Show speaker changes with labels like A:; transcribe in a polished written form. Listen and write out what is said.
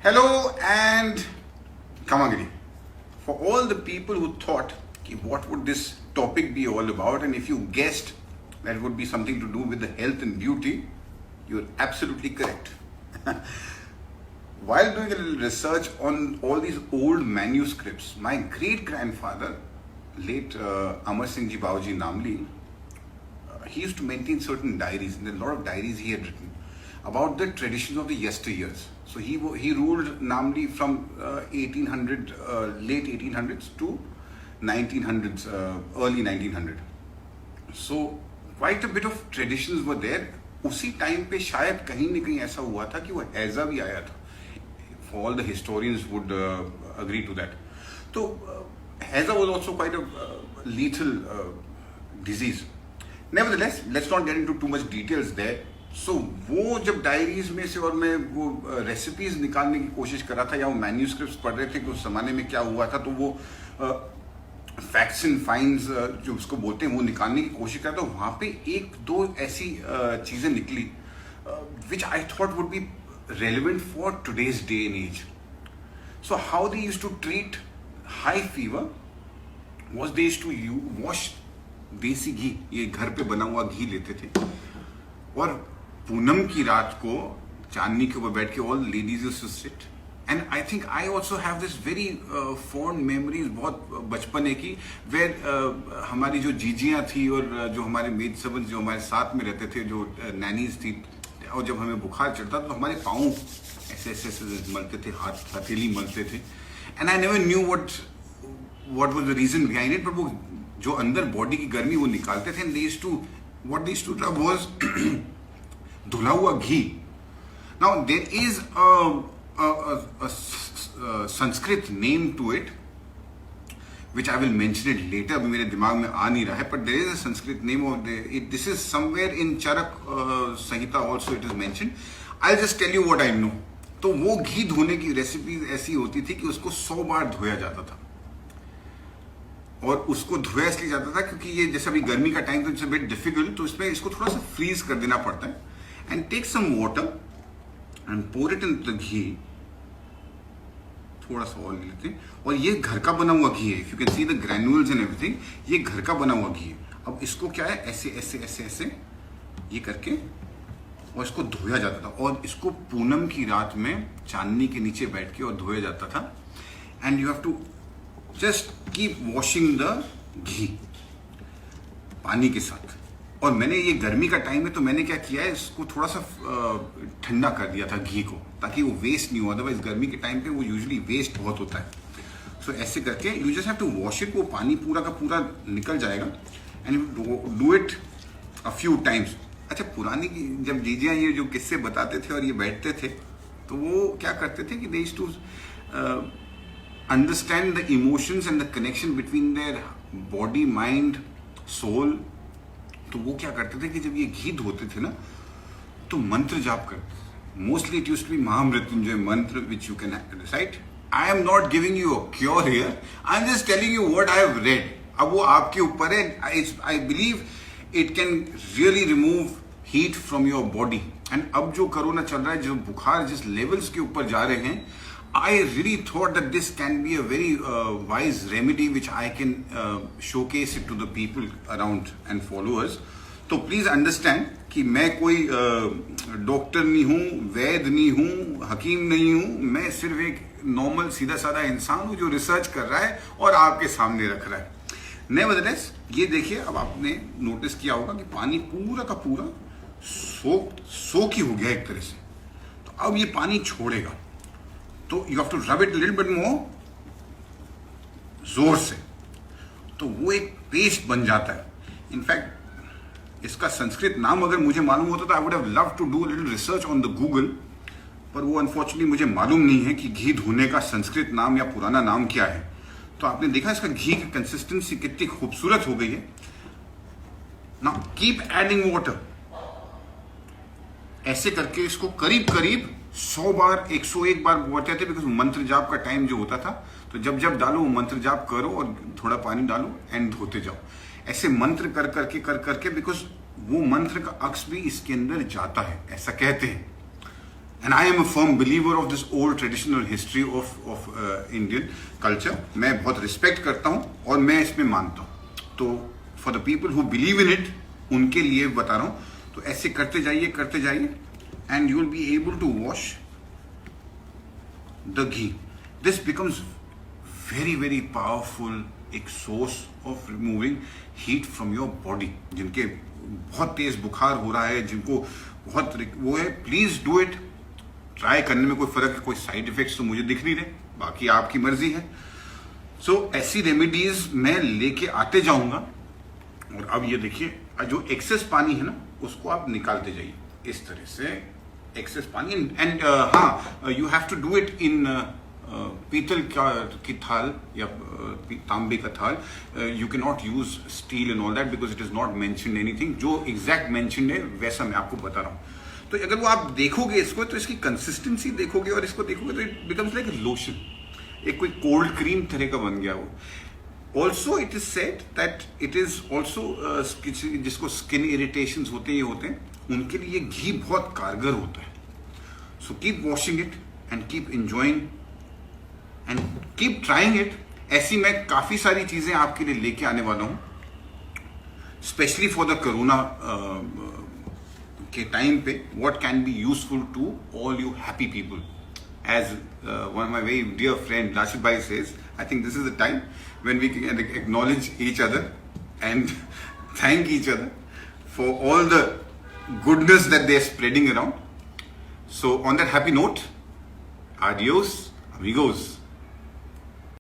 A: Hello and Kamagiri. For all the people who thought what would this topic be all about, and if you guessed that it would be something to do with the health and beauty, you're absolutely correct. While doing a little research on all these old manuscripts, my great-grandfather, late Amar Singh Ji Baoji Namli, he used to maintain certain diaries, and a lot of diaries he had written about the traditions of the yesteryears. So he ruled Namli from 1800, late 1800s to 1900s, early 1900. So quite a bit of traditions were there. उसी time पे शायद कहीं न कहीं ऐसा हुआ था कि वो हैजा भी आया था. All the historians would agree to that. So हैजा was also quite a lethal disease. Nevertheless, let's not get into too much details there. So वो जब डायरीज में से और मैं वो रेसिपीज निकालने की कोशिश कर रहा था या वो मैन्यूस्क्रिप्ट्स पढ़ रहे थे कि उस जमाने में क्या हुआ था, तो वो फैक्ट्स एंड फाइंड्स जो उसको बोलते हैं वो निकालने की कोशिश कर रहा था. वहाँ पे एक दो ऐसी चीज़ें निकली which I thought would be relevant for today's day and age. So how they used to treat high fever was they used to wash देसी घी, ये घर पे बना हुआ घी लेते थे और पूनम की रात को चांदनी के ऊपर बैठ के all ladies used to sit. And I think I also have this very fond memories, बहुत बचपने की, where हमारी जो जीजियाँ थी और जो हमारे मेड सर्वेंट्स जो हमारे साथ में रहते थे, जो नैनीज थी, और जब हमें बुखार चढ़ता तो हमारे पाँव ऐसे ऐसे ऐसे मलते थे, हथेली मलते थे. And I never knew what was the reason behind it, but वो जो अंदर बॉडी की गर्मी वो निकालते थे. And they used to what they used to love was धुला हुआ घी. Now there is a Sanskrit name to it which I will mention it later. अभी मेरे दिमाग में आ नहीं रहा है, but there is a Sanskrit name of it. This is somewhere in Charak Samhita also it is mentioned. I'll just tell you what I know. तो वो घी धोने की रेसिपी ऐसी होती थी कि उसको 100 बार धोया जाता था. और उसको धोया इसलिए जाता था क्योंकि ये जैसे अभी गर्मी का टाइम तो इट्स अ बिट डिफिकल्ट, तो इसमें इसको थोड़ा सा फ्रीज कर देना पड़ता है. And take some water and pour it in the ghee. थोड़ा सा ऑयल लेते हैं और ये घर का बना हुआ घी है. If you can see the granules and everything, ये घर का बना हुआ घी है. अब इसको क्या है, ऐसे ऐसे ऐसे ऐसे ये करके और इसको धोया जाता था. और इसको पूनम की रात में चांदनी के नीचे बैठ के और धोया जाता था. And you have to just keep washing the ghee पानी के साथ. और मैंने ये गर्मी का टाइम है तो मैंने क्या किया है, इसको थोड़ा सा ठंडा कर दिया था घी को, ताकि वो वेस्ट नहीं हो. अदरवाइज गर्मी के टाइम पे वो यूजुअली वेस्ट बहुत होता है. सो ऐसे करके you just have to wash it. वो पानी पूरा का पूरा निकल जाएगा. And you do it a few times. अच्छा, पुरानी जब जीजियाँ ये जो किस्से बताते थे और ये बैठते थे, तो वो क्या करते थे कि they used to understand the emotions and the connection between their body, mind, soul. तो वो क्या करते थे कि जब ये घी धोते थे ना, तो मंत्र जाप करते. Mostly it used to be Mahamrityunjaya mantra which you can recite. I am not giving you a cure here, I am just telling you what I have read. अब वो आपके ऊपर है. I believe it can really remove heat from your body. And अब जो corona चल रहा है, जो बुखार जिस लेवल्स के ऊपर जा रहे हैं, I really thought that this can be a very wise remedy which I can showcase it to the people around and followers. तो please understand कि मैं कोई डॉक्टर नहीं हूँ, वैद्य नहीं हूँ, हकीम नहीं हूँ. मैं सिर्फ एक नॉर्मल सीधा साधा इंसान हूँ जो रिसर्च कर रहा है और आपके सामने रख रहा है. Nevertheless, ये देखिए, अब आपने नोटिस किया होगा कि पानी पूरा का पूरा सोख ही हो गया एक तरह से. तो अब ये पानी छोड़ेगा, तो you have to rub it little bit more जोर से, तो वो एक पेस्ट बन जाता है. इनफैक्ट इसका संस्कृत नाम अगर मुझे मालूम होता तो I would have love to do little research on the Google, पर वो अनफॉर्चुनेटली मुझे मालूम नहीं है कि घी धोने का संस्कृत नाम या पुराना नाम क्या है. तो आपने देखा इसका घी की कंसिस्टेंसी कितनी खूबसूरत हो गई है. Now keep adding water. ऐसे करके इसको करीब करीब 100 बार, 101 बार बोलते थे, बिकॉज मंत्र जाप का टाइम जो होता था, तो जब जब डालो वो मंत्र जाप करो और थोड़ा पानी डालो एंड धोते जाओ. ऐसे मंत्र कर करके बिकॉज वो मंत्र का अक्स भी इसके अंदर जाता है, ऐसा कहते हैं. And I am a firm believer of this old traditional history of Indian culture. मैं बहुत रिस्पेक्ट करता हूँ और मैं इसमें मानता हूँ. तो for the people who believe in it, उनके लिए बता रहा हूँ. तो ऐसे करते जाइए and you will be able to wash the ghee. This becomes very powerful एक source of removing heat from your body. जिनके बहुत तेज बुखार हो रहा है, जिनको बहुत वो है, प्लीज डू इट. ट्राई करने में कोई फर्क है, कोई साइड इफेक्ट्स तो मुझे दिख नहीं रहे, बाकी आपकी मर्जी है. सो ऐसी रेमेडीज मैं लेके आते जाऊंगा. और अब ये देखिए, जो एक्सेस पानी है ना, उसको आप निकालते जाइए इस तरह से. एक्सेस पानी एंड हाँ, you have to do it in पीतल की थाल या तांबे का थाल. You can not use steel and all that because it is not mentioned anything. जो एग्जैक्ट मेंशन्ड है वैसा मैं आपको बता रहा हूँ. तो अगर वो आप देखोगे इसको, तो इसकी कंसिस्टेंसी देखोगे और इसको देखोगे तो इट बिकम्स लाइक लोशन. एक कोई कोल्ड क्रीम तरह का बन गया वो. Also it is said that it is also जिसको स्किन इरिटेशन होते हैं, उनके लिए घी बहुत कारगर होता है. So keep washing it and keep enjoying and keep trying it. ऐसी मैं काफी सारी चीजें आपके लिए लेके आने वाला हूं, स्पेशली फॉर द कोरोना के टाइम पे. What can be useful to all you happy people. As one of my very dear friend Rashid Bhai says, I think this is the time when we can acknowledge each other and thank each other for all the goodness that they are spreading around. So on that happy note, adios amigos.